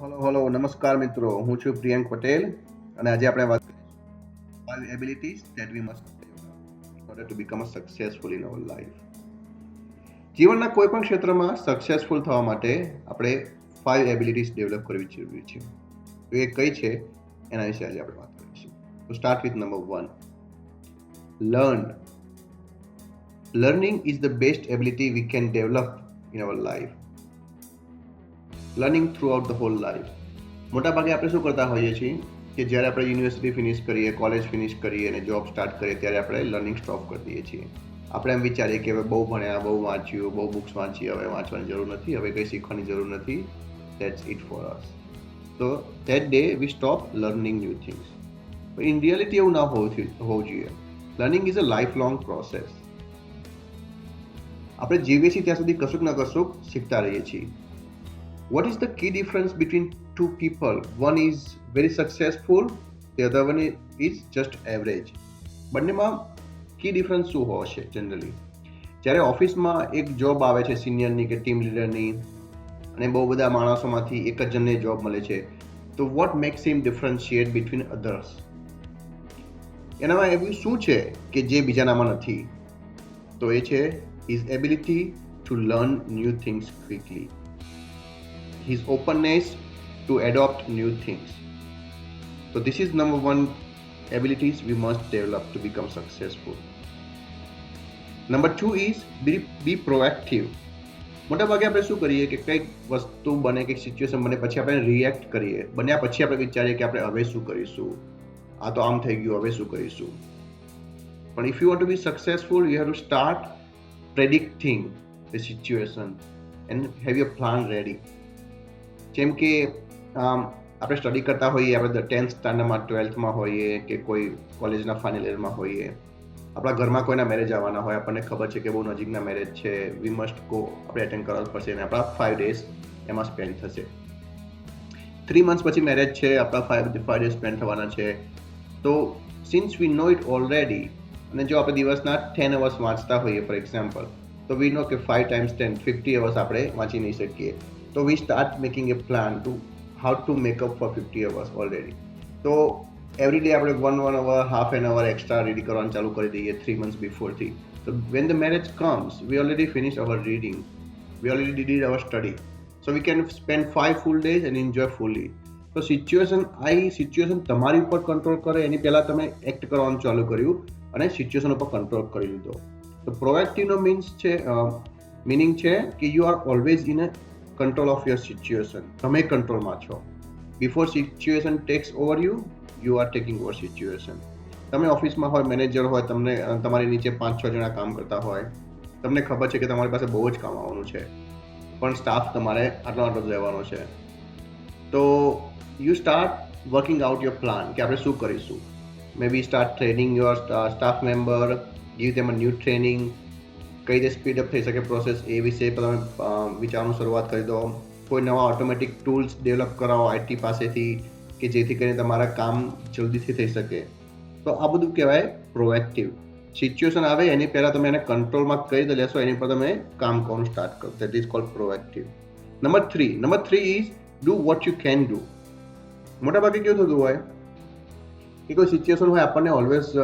Hello નમસ્કાર મિત્રો, હું છું પ્રિયંક પટેલ અને આજે આપણે વાત કરીશું 5 abilities that we must in order to become a successful in our life. જીવનના કોઈ પણ ક્ષેત્રમાં સક્સેસફુલ થવા માટે આપણે 5 એબિલિટીઝ ડેવલપ કરવી જરૂરી છે. તો એ કઈ છે એના વિશે આજે આપણે વાત કરીશું. તો start with number 1. Learn. Learning is the best ability we can develop in our life. Learning through out the hall life. મોટાભાગે આપણે શું કરતા હોઈએ છીએ કે જ્યારે આપણે યુનિવર્સિટી ફિનિશ કરીએ, કોલેજ ફિનિશ કરીએ અને જોબ સ્ટાર્ટ કરીએ ત્યારે આપણે લર્નિંગ સ્ટોપ કરી દઈએ છીએ. આપણે એમ વિચારીએ કે હવે બહુ ભણ્યા, બહુ વાંચ્યું, બહુ બુક્સ વાંચી, હવે વાંચવાની જરૂર નથી, હવે કંઈ શીખવાની જરૂર નથી. That's it for us. તો that day we stop learning new things. In reality એવું ના હોવું જોઈએ. Learning is a lifelong process. આપણે જીવીએ છીએ ત્યાં સુધી કશુંક ના કશુંક શીખતા રહીએ છીએ. What is the key difference between two people? One is very successful, the other one is just average. બંનેમાં કી ડિફરન્સ શું હશે જનરલી? જ્યારે ઓફિસમાં એક જોબ આવે છે સિનિયરની કે ટીમ લીડરની અને બહુ બધા માણસોમાંથી એક જ જણને જોબ મળે છે, તો what makes him differentiate between others? એનામાં એવું શું છે કે જે બીજાનામાં નથી? તો એ છે his ability to learn new things quickly. His openness to adopt new things. So this is number one abilities we must develop to become successful. Number 2 is be proactive. મોટાભાગે આપણે શું કરીએ કે કંઈક વસ્તુ બને, કંઈક સિચ્યુએશન બને પછી આપણે રિએક્ટ કરીએ. બન્યા પછી આપણે વિચારીએ કે આપણે હવે શું કરીશું, આ તો આમ થઈ ગયું, હવે શું કરીશું. પણ if you want to be successful, you have to start predicting the situation and have your plan ready. જેમ કે આપણે સ્ટડી કરતા હોઈએ, આપણે 10th સ્ટાન્ડર્ડમાં, 12thમાં હોઈએ કે કોઈ કોલેજના ફાઇનલ યરમાં હોઈએ, આપણા ઘરમાં કોઈના મેરેજ આવવાના હોય, આપણને ખબર છે કે બહુ નજીકના મેરેજ છે, વી મસ્ટ ગો, આપણે એટેન્ડ કરવા પડશે અને આપણા 5 ડેઝ એમાં સ્પેન્ડ થશે. 3 months પછી મેરેજ છે, આપણા 5 ડેઝ સ્પેન્ડ થવાના છે. તો since we know it already, અને જો આપણે દિવસના 10 અવર્સ વાંચતા હોઈએ ફોર એક્ઝામ્પલ, તો વી નો કે 5 times 10 50 અવર્સ આપણે વાંચી નહીં શકીએ. So we start making a plan to how to make up for 50 hours already. So every day આપણે 1 hour, half an hour extra ready કરવાનું ચાલુ કરી દઈએ 3 months before થી. So when the marriage comes, we already finished our reading. We already did our study. So we can spend 5 full days and enjoy fully. So situation તમારી ઉપર control કરે એની પહેલા તમે એક્ટ કરવાનું ચાલુ કર્યું અને સિચ્યુએશન ઉપર કંટ્રોલ કરી લીધો. તો પ્રોએક્ટિવનો મીનિંગ છે કે you are always in a control of your situation. તમે કંટ્રોલમાં છો. Before situation tax over you are taking over situation. તમે ઓફિસમાં હોય, મેનેજર હોય, તમને તમારી નીચે 5-6 જણા કામ કરતા હોય, તમને ખબર છે કે તમારી પાસે બહુ જ કામ આવવાનું છે, પણ સ્ટાફ તમારે આટલો જ રહેવાનો છે. તો you start working out your plan કે આપણે શું કરીશું. Maybe start training your staff member, give them a new training. કઈ રીતે સ્પીડઅપ થઈ શકે પ્રોસેસ એ વિશે તમે વિચારવાનું શરૂઆત કરી દો. કોઈ નવા ઓટોમેટિક ટૂલ્સ ડેવલપ કરાવો આઈટી પાસેથી કે જેથી કરીને તમારા કામ જલ્દીથી થઈ શકે. તો આ બધું કહેવાય પ્રોએક્ટિવ. સિચ્યુએશન આવે એની પહેલાં તમે એને કંટ્રોલમાં કઈ રીતે લેશો એની પર તમે કામ કરવાનું સ્ટાર્ટ કરો. That is called proactive. Number 3 is do what you can do. મોટાભાગે કેવું થતું હોય કે કોઈ સિચ્યુએશન હોય, આપણને ઓલવેઝ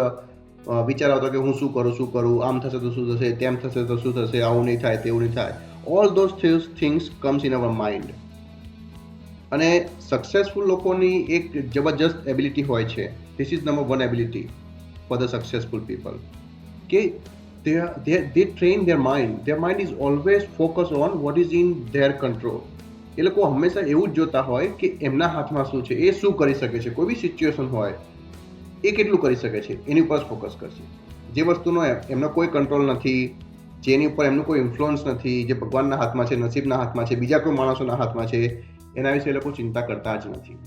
વિચાર આવતો કે હું શું કરું, આમ થશે તો શું થશે, તેમ થશે તો શું થશે, આવું નહીં થાય, તેવું નહીં થાય. All those things comes in our mind. અને સક્સેસફુલ લોકોની એક જબરજસ્ત એબિલિટી હોય છે. This is number 1 ability for the successful people કે they train their mind. Their mind is always focused on what is in their control. એ લોકો હંમેશા એવું જ જોતા હોય કે એમના હાથમાં શું છે, એ શું કરી શકે છે. કોઈ બી સિચ્યુએશન હોય, એ કેટલું કરી શકે છે એની ઉપર જ ફોકસ કરશે. જે વસ્તુનો એમનો કોઈ કંટ્રોલ નથી, જેની ઉપર એમનું કોઈ ઇન્ફ્લુઅન્સ નથી, જે ભગવાનના હાથમાં છે, નસીબના હાથમાં છે, બીજા કોઈ માણસોના હાથમાં છે, એના વિશે એ લોકો ચિંતા કરતા જ નથી.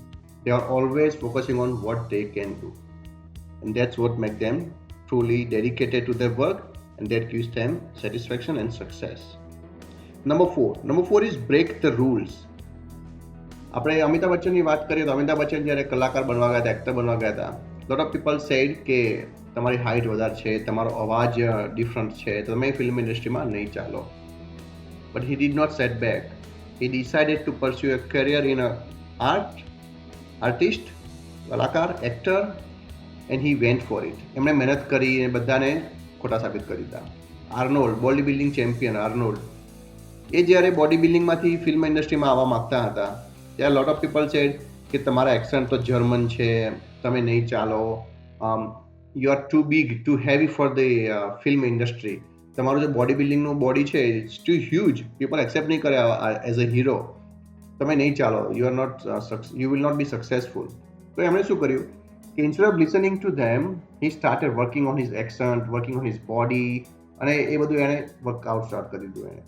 They are always focusing on what they can do and that's what make them truly dedicated to their work and that gives them satisfaction and success. Number 4 is break the rules. આપણે અમિતાભ બચ્ચનની વાત કરીએ તો અમિતાભ બચ્ચન જ્યારે કલાકાર બનવા ગયા હતા, actor બનવા ગયા હતા, લોટ ઓફ પીપલ સેડ કે તમારી હાઇટ વધારે છે, તમારો અવાજ ડિફરન્ટ છે, તમે ફિલ્મ ઇન્ડસ્ટ્રીમાં નહીં ચાલો. But he did not set back. He decided to pursue a career in artist, કલાકાર, actor, and he went for it. એમણે મહેનત કરી અને બધાને ખોટા સાબિત કરી દીધા. Arnold, bodybuilding champion Arnold, એ જ્યારે બોડી બિલ્ડિંગમાંથી ફિલ્મ ઇન્ડસ્ટ્રીમાં આવવા માગતા હતા ત્યારે લોટ ઓફ પીપલ છે કે તમારા એક્સન્ટ તો જર્મન છે, તમે નહીં ચાલો, you are too big, too heavy for the film industry. તમારું જે બોડી બિલ્ડિંગનું બોડી છે it's too huge, people accept નહીં કરે એઝ અ હીરો, તમે નહીં ચાલો, you will not be successful. તો એમણે શું કર્યું કે instead of listening to them he started working on his accent, working on his body, અને એ બધું એણે વર્કઆઉટ સ્ટાર્ટ કરી દીધું એણે.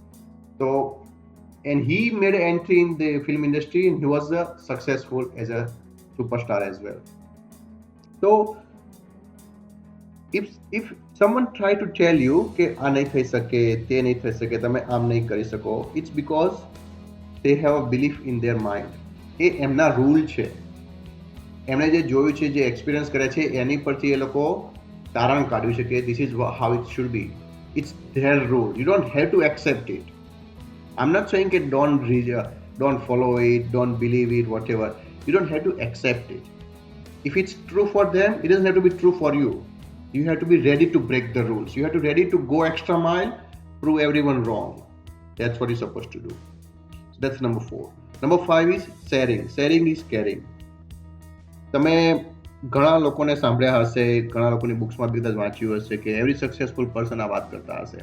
So, and he made an entry in the film industry and he was successful as a superstar as well. So, if someone try to tell you કે આ નહીં થઈ શકે, તે નહીં થઈ શકે, તમે આમ નહીં કરી શકો, it's because they have a belief in their mind. એ એમના રૂલ છે, એમણે જે જોયું છે, જે એક્સપિરિયન્સ કરે છે એની પરથી એ લોકો તારણ કાઢ્યું છે કે this is how it should be. It's their rule. You don't have to accept it. I'm not saying that don't follow it, don't believe it, whatever. You don't have to accept it. If it's true for them, it doesn't have to be true for you. You have to be ready to break the rules. You have to be ready to go extra mile, prove everyone wrong. That's what you're supposed to do. So that's number 4. Number 5 is sharing. Sharing is caring. તમે ઘણા લોકોને સાંભળ્યા હશે, ઘણા લોકોની બુક્સમાં બી કદાચ વાંચ્યું હશે કે એવરી સક્સેસફુલ પર્સન આ વાત કરતા હશે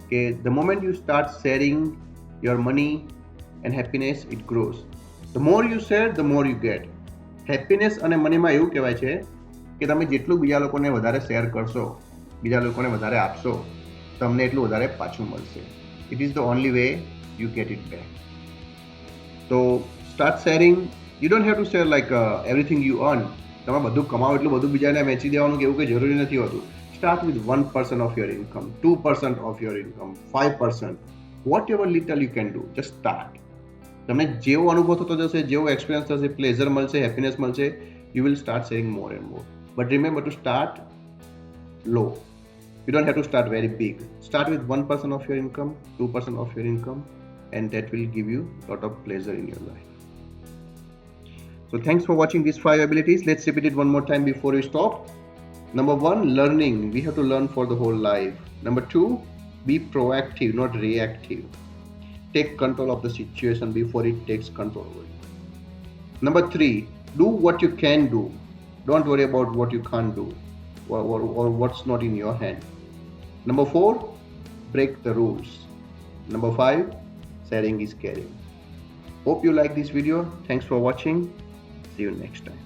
કે the moment you start sharing your money and happiness, it grows. The more you share, the more you get. Happiness અને મનીમાં એવું કહેવાય છે કે તમે જેટલું બીજા લોકોને વધારે શેર કરશો, બીજા લોકોને વધારે આપશો, તમને એટલું વધારે પાછું મળશે. It is the only way you get it back. So start sharing. You don't have to share like everything you earn. તમે બધું કમાવો એટલું બધું બીજાને વેચી દેવાનું કે એવું કંઈ જરૂરી નથી હોતું. Start with 1% of your income, 2% of your income, 5%. Whatever little you can do, just start. તમને જેવો અનુભવ થતો જશે, જેવો એક્સપિરિયન્સ થશે, પ્લેઝર મળશે, હેપીનેસ મળશે, you will start sharing more and more. But remember to start low. You don't have to start very big. Start with 1% of your income, 2% of your income, and that will give you a lot of pleasure in your life. So thanks for watching these 5 abilities. Let's repeat it one more time before we stop. Number 1, learning. We have to learn for the whole life. Number 2, be proactive, not reactive. Take control of the situation before it takes control over you. Number 3, do what you can do. Don't worry about what you can't do or what's not in your hand. Number 4, break the rules. Number 5, sharing is caring. Hope you like this video. Thanks for watching. See you next time.